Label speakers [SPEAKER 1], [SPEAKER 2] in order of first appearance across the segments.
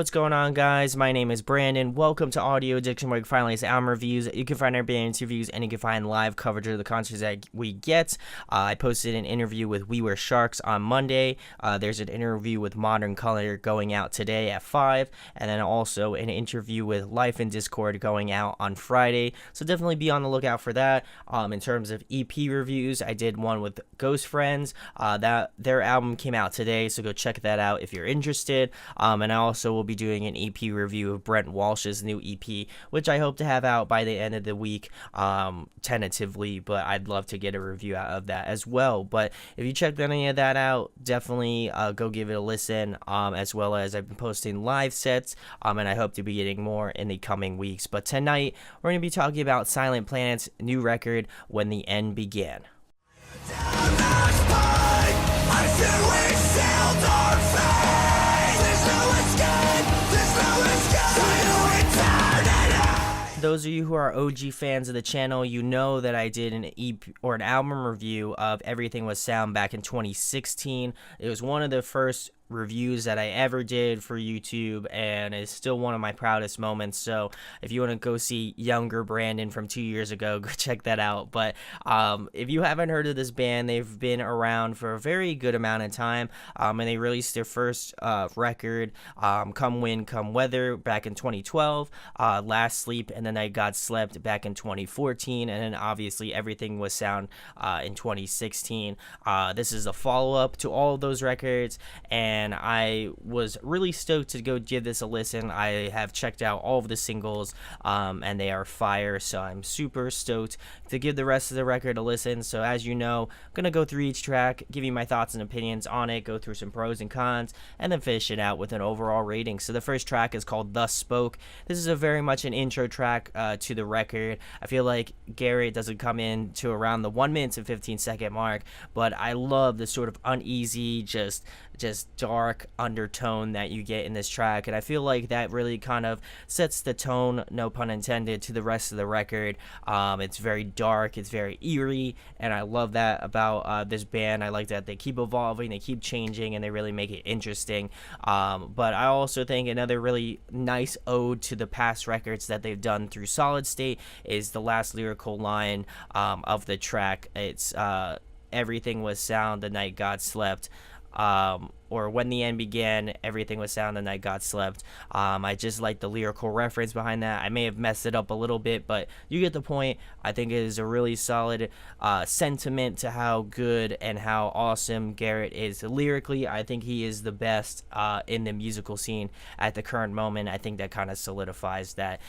[SPEAKER 1] what's going on, guys? My name is Brandon. Welcome to Audio Addiction, where you can find latest album reviews. You can find our band interviews, and you can find live coverage of the concerts that we get. I posted an interview with We Were Sharks on Monday. There's an interview with Modern Color going out today at 5, and then also an interview with Life in Discord going out on Friday. So definitely be on the lookout for that. In terms of EP reviews, I did one with Ghost Friends. That their album came out today, so go check that out if you're interested. And I also will be doing an EP review of Brent Walsh's new EP, which I hope to have out by the end of the week, tentatively, but I'd love to get a review out of that as well. But if you checked any of that out, definitely go give it a listen, as well as I've been posting live sets, and I hope to be getting more in the coming weeks. But tonight, we're going to be talking about Silent Planet's new record, When the End Began. Those of you who are OG fans of the channel, you know that I did an EP or an album review of Everything Was Sound back in 2016. It was one of the first reviews that I ever did for YouTube, and it's still one of my proudest moments. So if you want to go see younger Brandon from 2 years ago, go check that out. But if you haven't heard of this band, they've been around for a very good amount of time, and they released their first record, Come Wind Come Weather, back in 2012, Last Sleep and the Night God Slept back in 2014, and then obviously Everything Was Sound in 2016. This is a follow-up to all of those records, and I was really stoked to go give this a listen. I have checked out all of the singles, and they are fire, so I'm super stoked to give the rest of the record a listen. So as you know, I'm going to go through each track, give you my thoughts and opinions on it, go through some pros and cons, and then finish it out with an overall rating. So the first track is called Thus Spoke. This is a very much an intro track to the record. I feel like Garrett doesn't come in to around the 1 minute and 15-second mark, but I love the sort of uneasy, just dark undertone that you get in this track, and I feel like that really kind of sets the tone, no pun intended, to the rest of the record. It's very dark, it's very eerie, and I love that about this band. I like that they keep evolving, they keep changing, and they really make it interesting. But I also think another really nice ode to the past records that they've done through Solidstate is the last lyrical line of the track. It's Everything Was Sound, the Night God Slept. Or When the End Began, Everything Was Sound, the Night God Slept. I just like the lyrical reference behind that. I may have messed it up a little bit, but you get the point. I think it is a really solid sentiment to how good and how awesome Garrett is lyrically. I think he is the best in the musical scene at the current moment. I think that kind of solidifies that,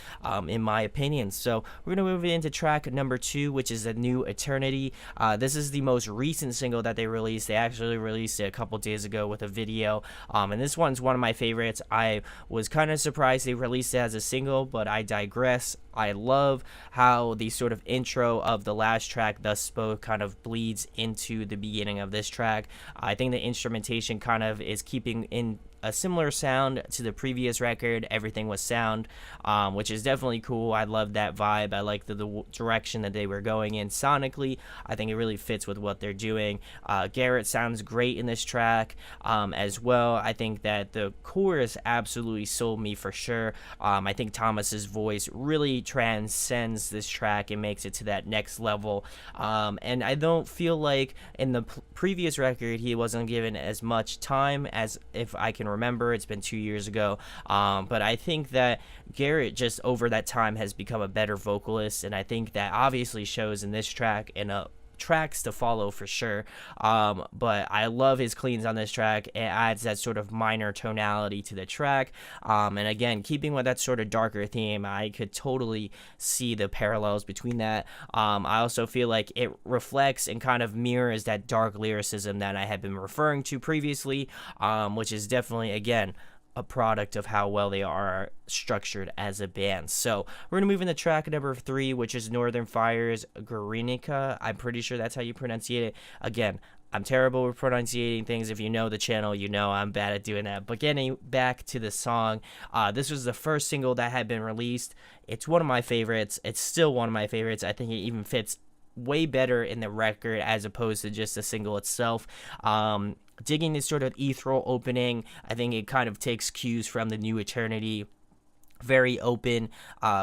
[SPEAKER 1] in my opinion. So we're going to move into track number 2, which is A New Eternity. This is the most recent single that they released. They actually released it a couple days ago with a video, and this one's one of my favorites. I was kind of surprised they released it as a single, but I digress. I love how the sort of intro of the last track, Thus Spoke, kind of bleeds into the beginning of this track. I think the instrumentation kind of is keeping in a similar sound to the previous record, Everything Was Sound, which is definitely cool. I love that vibe. I like the direction that they were going in sonically. I think it really fits with what they're doing. Garrett sounds great in this track as well. I think that the chorus absolutely sold me for sure. I think Thomas's voice really transcends this track and makes it to that next level. And I don't feel like in the previous record he wasn't given as much time as, if I can remember. It's been 2 years ago, but I think that Garrett just over that time has become a better vocalist, and I think that obviously shows in this track and tracks to follow for sure. But I love his cleans on this track. It adds that sort of minor tonality to the track, and again, keeping with that sort of darker theme, I could totally see the parallels between that. I also feel like it reflects and kind of mirrors that dark lyricism that I had been referring to previously, which is definitely, again, a product of how well they are structured as a band. So we're gonna move into track number 3, which is Northern Fire's Guernica. I'm pretty sure that's how you pronunciate it. Again, I'm terrible with pronunciating things. If you know the channel, you know I'm bad at doing that. But getting back to the song, this was the first single that had been released. It's one of my favorites. It's still one of my favorites. I think it even fits way better in the record as opposed to just the single itself. digging this sort of ethereal opening. I think it kind of takes cues from the New Eternity. Very open,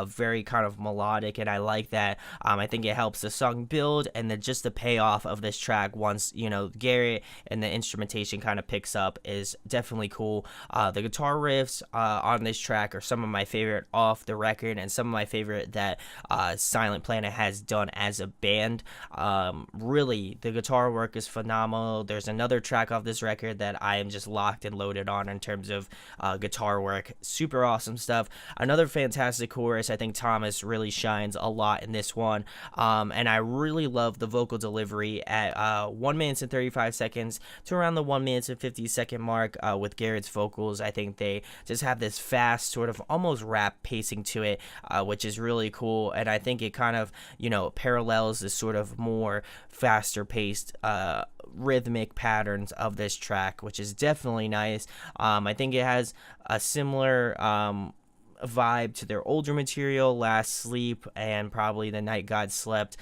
[SPEAKER 1] very kind of melodic, and I like that. I think it helps the song build, and then just the payoff of this track once, Garrett and the instrumentation kind of picks up is definitely cool. The guitar riffs on this track are some of my favorite off the record, and some of my favorite that Silent Planet has done as a band. Really, the guitar work is phenomenal. There's another track off this record that I am just locked and loaded on in terms of guitar work. Super awesome stuff. Another fantastic chorus. I think Thomas really shines a lot in this one. And I really love the vocal delivery at 1 minute and 35 seconds to around the 1 minute and 50-second mark with Garrett's vocals. I think they just have this fast, sort of almost rap pacing to it, which is really cool. And I think it kind of, parallels this sort of more faster paced rhythmic patterns of this track, which is definitely nice. I think it has a similar vibe to their older material, Last Sleep and probably The Night God Slept,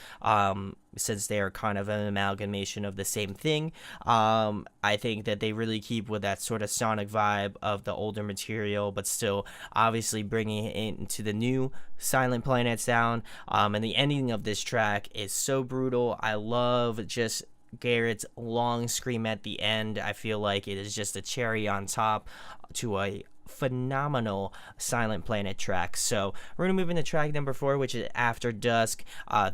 [SPEAKER 1] since they are kind of an amalgamation of the same thing. I think that they really keep with that sort of sonic vibe of the older material, but still obviously bringing it into the new Silent Planet sound. And the ending of this track is so brutal. I love just Garrett's long scream at the end. I feel like it is just a cherry on top to a phenomenal Silent Planet track. So we're gonna move into track number 4, which is After Dusk.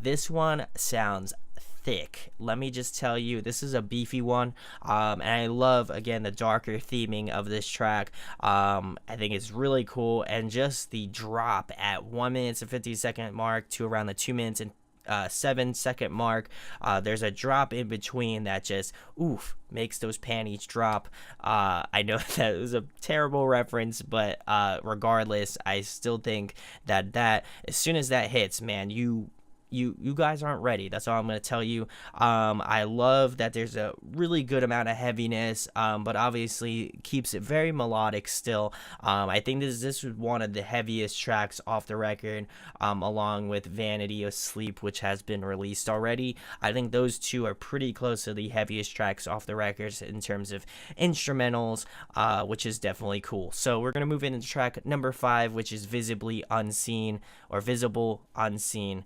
[SPEAKER 1] This one sounds thick. Let me just tell you, this is a beefy one, and I love, again, the darker theming of this track. I think it's really cool, and just the drop at 1 minute and 50-second mark to around the 2 minutes and 7-second mark. There's a drop in between that just makes those panties drop. I know that was a terrible reference, but regardless, I still think that as soon as that hits, man, you guys aren't ready. That's all I'm going to tell you. I love that there's a really good amount of heaviness, but obviously keeps it very melodic still. I think this is one of the heaviest tracks off the record, along with Vanity Sleep, which has been released already. I think those two are pretty close to the heaviest tracks off the records in terms of instrumentals, which is definitely cool. So we're going to move into track number 5, which is Visibly Unseen, or Visible Unseen.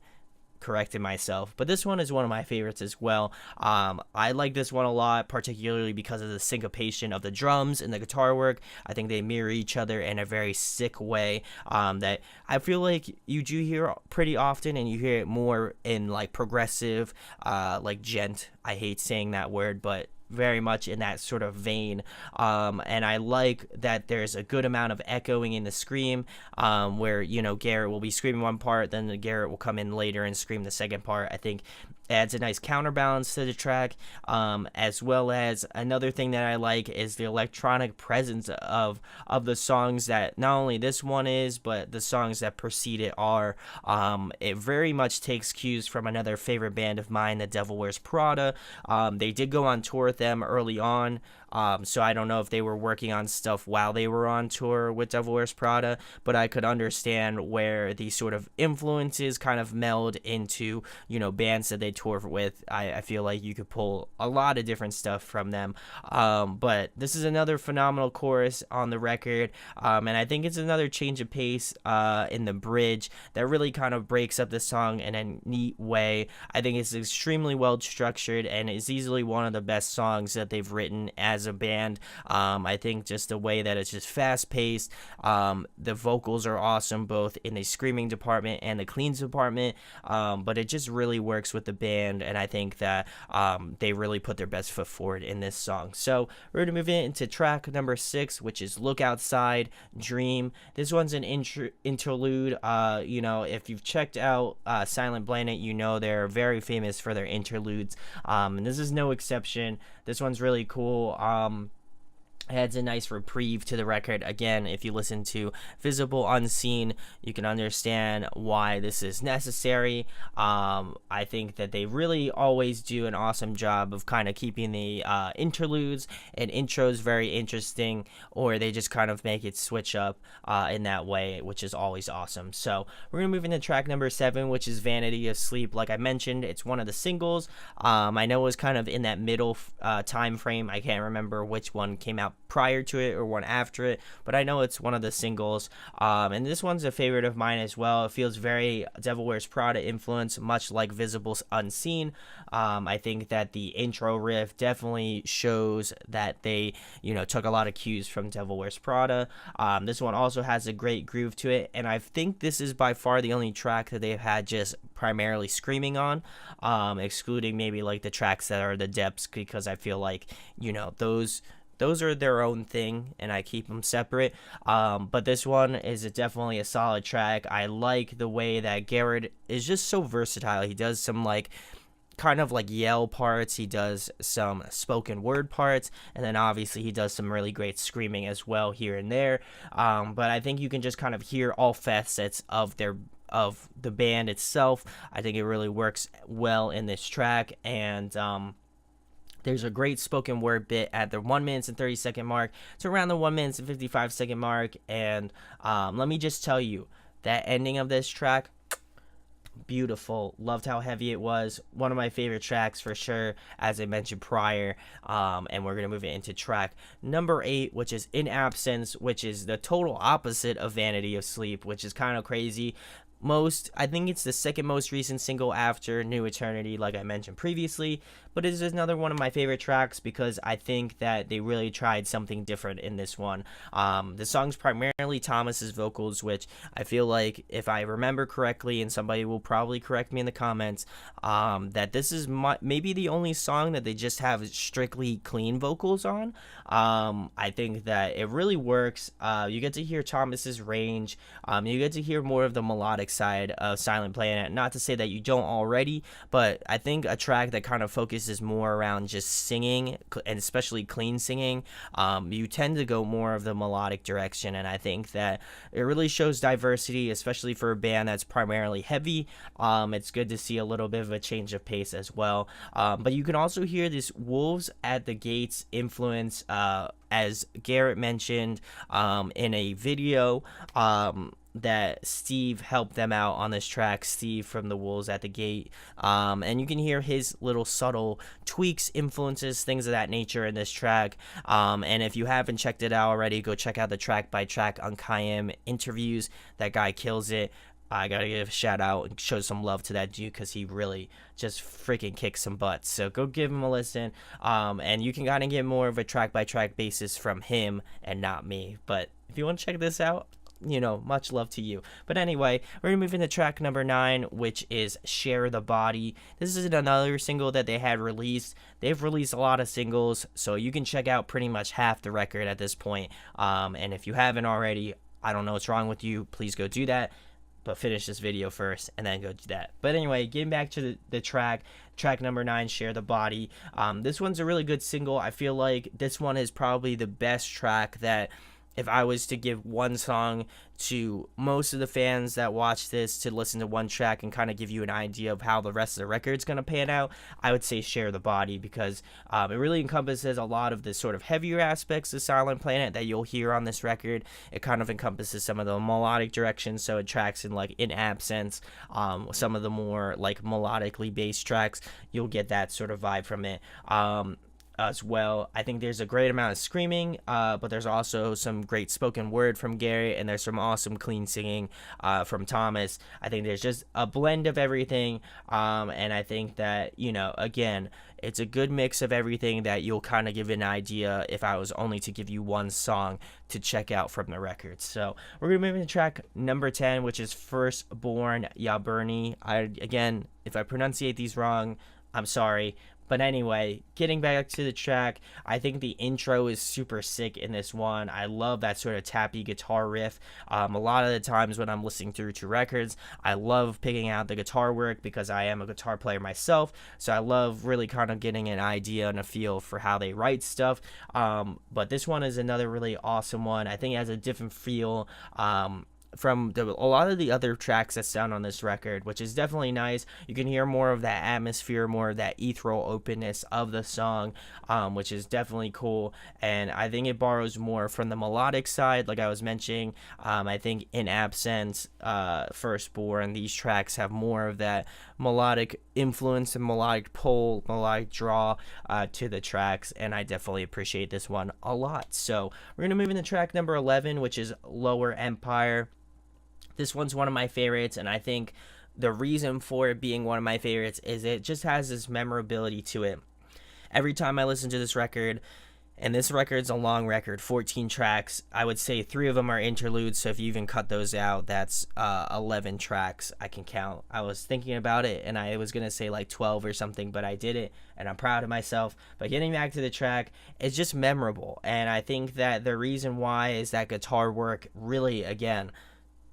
[SPEAKER 1] Corrected myself, but this one is one of my favorites as well. I like this one a lot, particularly because of the syncopation of the drums and the guitar work. I think they mirror each other in a very sick way, that I feel like you do hear pretty often, and you hear it more in like progressive, like gent. I hate saying that word, but very much in that sort of vein. And I like that there's a good amount of echoing in the scream, where Garrett will be screaming one part, then Garrett will come in later and scream the second part. I think adds a nice counterbalance to the track, as well as another thing that I like is the electronic presence of the songs that not only this one is, but the songs that precede it are. It very much takes cues from another favorite band of mine, The Devil Wears Prada. They did go on tour with them early on, so I don't know if they were working on stuff while they were on tour with Devil Wears Prada, but I could understand where these sort of influences kind of meld into, bands that they tour with. I feel like you could pull a lot of different stuff from them, but this is another phenomenal chorus on the record, and I think it's another change of pace in the bridge that really kind of breaks up the song in a neat way. I think it's extremely well structured, and it's easily one of the best songs that they've written as a band. I think just the way that it's just fast paced, the vocals are awesome both in the screaming department and the cleans department, but it just really works with the band, and I think that they really put their best foot forward in this song. So we're going to move into track number 6, which is Look Outside, Dream. This one's an interlude. If you've checked out Silent Planet, they're very famous for their interludes, and this is no exception. This one's really cool. It adds a nice reprieve to the record. Again, if you listen to Visible Unseen, you can understand why this is necessary. I think that they really always do an awesome job of kind of keeping the interludes and intros very interesting, or they just kind of make it switch up in that way, which is always awesome. So we're going to move into track number 7, which is Vanity Sleep. Like I mentioned, it's one of the singles. I know it was kind of in that middle time frame. I can't remember which one came out prior to it or one after it, but I know it's one of the singles, and this one's a favorite of mine as well. It feels very Devil Wears Prada influence, much like Visible's Unseen. I think that the intro riff definitely shows that they took a lot of cues from Devil Wears Prada. This one also has a great groove to it, and I think this is by far the only track that they've had just primarily screaming on, excluding maybe like the tracks that are the depths, because I feel like those are their own thing, and I keep them separate. But this one is definitely a solid track. I like the way that Garrett is just so versatile. He does some kind of yell parts, he does some spoken word parts, and then obviously he does some really great screaming as well here and there. But I think you can just kind of hear all facets of the band itself. I think it really works well in this track, and there's a great spoken word bit at the 1 minute and 30-second mark to around the 1 minute and 55-second mark. And let me just tell you, that ending of this track, beautiful. Loved how heavy it was. One of my favorite tracks for sure, as I mentioned prior. And we're going to move it into track number 8, which is In Absence, which is the total opposite of Vanity of Sleep, which is kind of crazy. I think it's the second most recent single after New Eternity, like I mentioned previously, but it is another one of my favorite tracks because I think that they really tried something different in this one. The song's primarily Thomas's vocals, which I feel like, if I remember correctly, and somebody will probably correct me in the comments, that this is maybe the only song that they just have strictly clean vocals on. I think that it really works. You get to hear Thomas's range. You get to hear more of the melodic side of Silent Planet. Not to say that you don't already, but I think a track that kind of focuses more around just singing, and especially clean singing, you tend to go more of the melodic direction, and I think that it really shows diversity, especially for a band that's primarily heavy. It's good to see a little bit of a change of pace as well. But you can also hear this Wolves at the Gates influence, as Garrett mentioned in a video, that Steve helped them out on this track, Steve from the Wolves at the Gate, and you can hear his little subtle tweaks, influences, things of that nature in this track. And if you haven't checked it out already, go check out the track by track Unkayem interviews. That guy kills it. I gotta give a shout out and show some love to that dude, because he really just freaking kicks some butts. So go give him a listen, and you can kind of get more of a track by track basis from him and not me. But if you want to check this out, much love to you. But anyway, we're gonna move into track number 9, which is Share the Body. This is another single that they had released. They've released a lot of singles, so you can check out pretty much half the record at this point. And if you haven't already, I don't know what's wrong with you. Please go do that. But finish this video first and then go do that. But anyway, getting back to the track number 9, Share the Body. This one's a really good single. I feel like this one is probably the best track that, if I was to give one song to most of the fans that watch this to listen to one track and kind of give you an idea of how the rest of the record's going to pan out, I would say Share the Body, because it really encompasses a lot of the sort of heavier aspects of Silent Planet that you'll hear on this record. It kind of encompasses some of the melodic directions, so it tracks in In Absence, some of the more melodically based tracks. You'll get that sort of vibe from it. As well, I think there's a great amount of screaming, but there's also some great spoken word from Garrett, and there's some awesome clean singing from Thomas. I think there's just a blend of everything, and I think that, again, it's a good mix of everything that you'll kind of give an idea if I was only to give you one song to check out from the record. So we're going to move into track number 10, which is Firstborn, Yaburni. Again, if I pronunciate these wrong, I'm sorry, But anyway, getting back to the track, I think the intro is super sick in this one. I love that sort of tappy guitar riff. A lot of the times when I'm listening through to records, I love picking out the guitar work because I am a guitar player myself. So I love really kind of getting an idea and a feel for how they write stuff. But this one is another really awesome one. I think it has a different feel. From a lot of the other tracks that sound on this record, which is definitely nice. You can hear more of that atmosphere, more of that ethereal openness of the song, which is definitely cool. And I think it borrows more from the melodic side, like I was mentioning. I think in Absence, Firstborn, these tracks have more of that melodic influence and melodic pull, melodic draw to the tracks, and I definitely appreciate this one a lot. So we're going to move into track number 11, which is Lower Empire. This one's one of my favorites, and I think the reason for it being one of my favorites is it just has this memorability to it. Every time I listen to this record, and this record's a long record, 14 tracks, I would say 3 of them are interludes, so if you even cut those out, that's 11 tracks I can count. I was thinking about it, and I was going to say like 12 or something, but I did it, and I'm proud of myself. But getting back to the track, it's just memorable, and I think that the reason why is that guitar work really, again,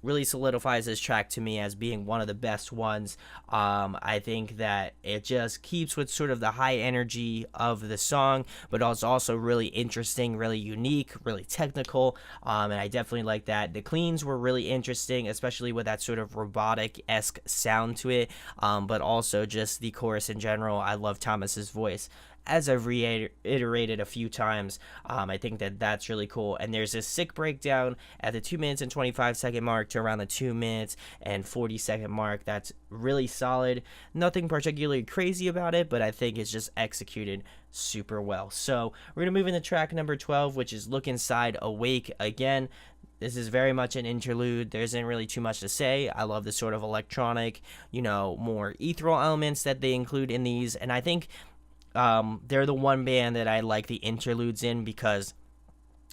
[SPEAKER 1] really solidifies this track to me as being one of the best ones. I think that it just keeps with sort of the high energy of the song, but it's also really interesting, really unique, really technical, and I definitely like that. The cleans were really interesting, especially with that sort of robotic-esque sound to it, but also just the chorus in general. I love Thomas's voice. As I've reiterated a few times, I think that that's really cool. And there's this sick breakdown at the 2 minutes and 25 second mark to around the 2 minutes and 40 second mark. That's really solid. Nothing particularly crazy about it, but I think it's just executed super well. So we're going to move into track number 12, which is Look Inside Awake. Again, this is very much an interlude. There isn't really too much to say. I love the sort of electronic, more ethereal elements that they include in these. And I think they're the one band that I like the interludes in because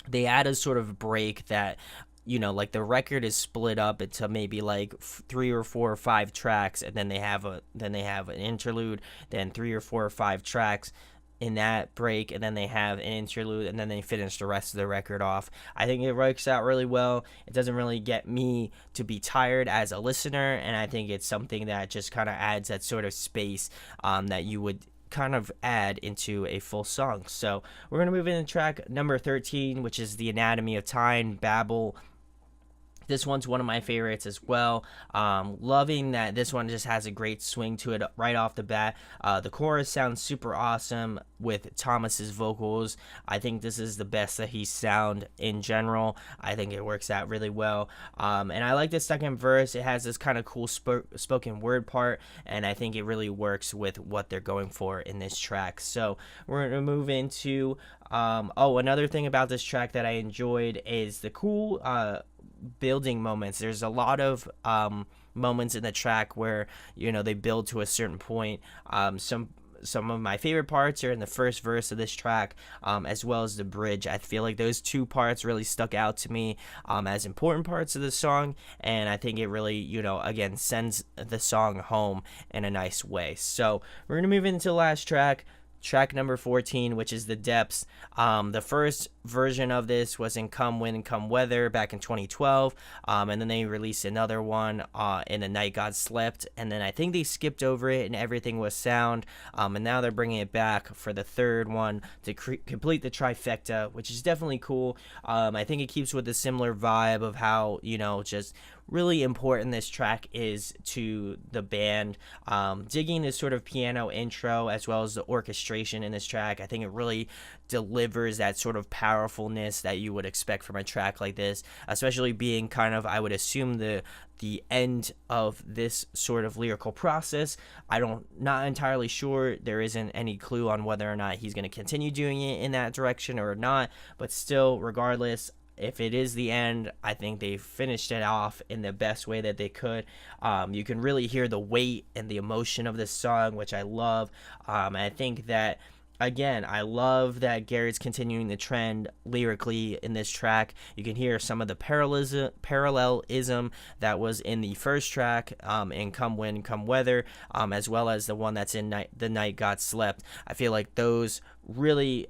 [SPEAKER 1] they add a sort of break that, like the record is split up into maybe like 3 or 4 or 5 tracks, and then they have an interlude, then 3 or 4 or 5 tracks in that break, and then they have an interlude, and then they finish the rest of the record off. I think it works out really well. It doesn't really get me to be tired as a listener, and I think it's something that just kind of adds that sort of space that you would kind of add into a full song. So we're going to move into track number 13, which is The Anatomy of Time, Babble. This one's one of my favorites as well. Loving that this one just has a great swing to it right off the bat. The chorus sounds super awesome with Thomas's vocals. I think this is the best that he's sound in general. I think it works out really well. And I like the second verse. It has this kind of cool spoken word part, and I think it really works with what they're going for in this track. So we're going to move into another thing about this track that I enjoyed is the cool building moments. There's a lot of moments in the track where they build to a certain point. Some of my favorite parts are in the first verse of this track, as well as the bridge. I feel like those 2 parts really stuck out to me as important parts of the song, and I think it really, again, sends the song home in a nice way. So we're gonna move into the last track. Track number 14, which is The Depths. The first version of this was in Come Wind, Come Weather back in 2012, and then they released another one in The Night God Slept, and then I think they skipped over it and Everything Was Sound, and now they're bringing it back for the third one to complete the trifecta, which is definitely cool. I think it keeps with a similar vibe of how, just really important this track is to the band. Digging this sort of piano intro as well as the orchestration in this track. I think it really delivers that sort of powerfulness that you would expect from a track like this, especially being kind of, I would assume, the end of this sort of lyrical process. Not entirely sure. There isn't any clue on whether or not he's going to continue doing it in that direction or not, but still, regardless, if it is the end, I think they finished it off in the best way that they could. You can really hear the weight and the emotion of this song, which I love. I think that again, I love that Garrett's continuing the trend lyrically in this track. You can hear some of the parallelism that was in the first track, in Come Wind, Come Weather, as well as the one that's in The Night Got Slept. I feel like those really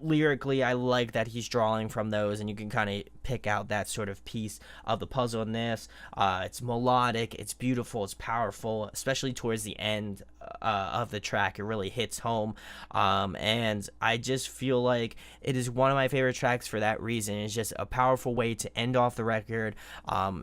[SPEAKER 1] lyrically, I like that he's drawing from those, and you can kind of pick out that sort of piece of the puzzle in this. It's melodic, it's beautiful, it's powerful, especially towards the end of the track. It really hits home, and I just feel like it is one of my favorite tracks for that reason. It's just a powerful way to end off the record.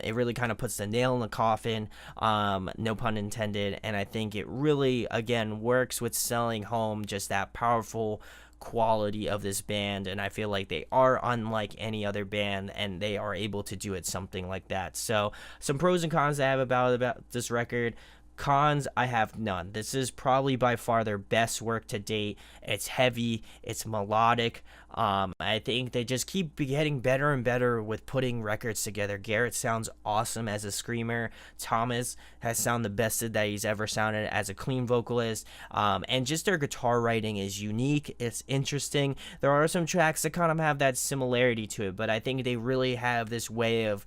[SPEAKER 1] It really kind of puts the nail in the coffin, no pun intended, and I think it really, again, works with selling home just that powerful quality of this band, and I feel like they are unlike any other band, and they are able to do it something like that. So some pros and cons I have about this record. Cons, I have none. This is probably by far their best work to date. It's heavy, it's melodic. I think they just keep getting better and better with putting records together. Garrett sounds awesome as a screamer. Thomas has sounded the best that he's ever sounded as a clean vocalist. And just their guitar writing is unique. It's interesting. There are some tracks that kind of have that similarity to it, but I think they really have this way of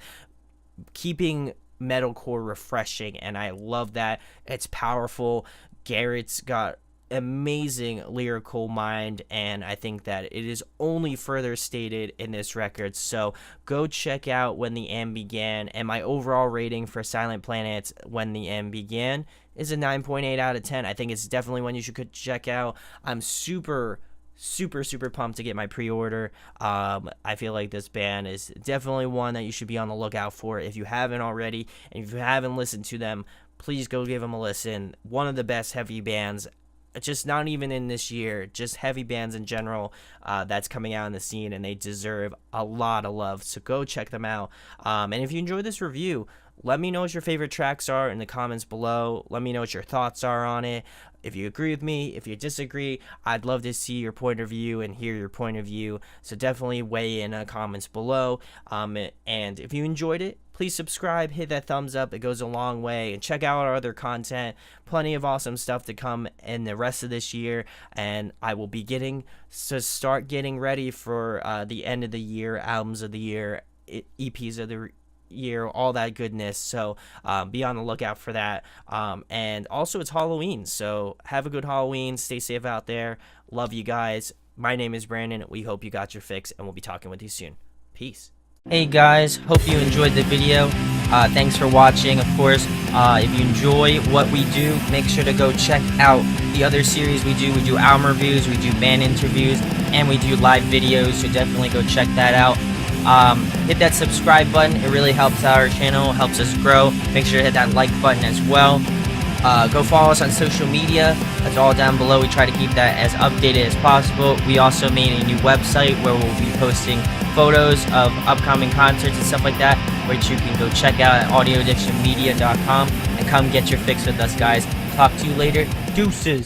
[SPEAKER 1] keeping metalcore refreshing, and I love that. It's powerful. Garrett's got amazing lyrical mind, and I think that it is only further stated in this record. So go check out When the End Began, and my overall rating for Silent Planet's When the End Began is a 9.8 out of 10. I think it's definitely one you should check out. I'm super pumped to get my pre-order. I feel like this band is definitely one that you should be on the lookout for if you haven't already, and if you haven't listened to them, please go give them a listen. One of the best heavy bands, just not even in this year, just heavy bands in general, that's coming out in the scene, and they deserve a lot of love, so go check them out. And if you enjoyed this review, let me know what your favorite tracks are in the comments below. Let me know what your thoughts are on it. If you agree with me, if you disagree, I'd love to see your point of view and hear your point of view. So definitely weigh in the comments below. And if you enjoyed it, please subscribe, hit that thumbs up. It goes a long way. And check out our other content. Plenty of awesome stuff to come in the rest of this year. And I will be start getting ready for the end of the year, albums of the year, EPs of the year, all that goodness. So be on the lookout for that. And also, it's Halloween, so have a good Halloween. Stay safe out there. Love you guys. My name is Brandon. We hope you got your fix, and we'll be talking with you soon. Peace. Hey guys, hope you enjoyed the video. Thanks for watching. Of course, if you enjoy what we do, make sure to go check out the other series we do. We do album reviews, we do band interviews, and we do live videos, so definitely go check that out. Hit that subscribe button. It really helps our channel, helps us grow. Make sure to hit that like button as well. Go follow us on social media. That's all down below. We try to keep that as updated as possible. We also made a new website where we'll be posting photos of upcoming concerts and stuff like that, which you can go check out at audioaddictionmedia.com, and come get your fix with us, guys. Talk to you later. Deuces.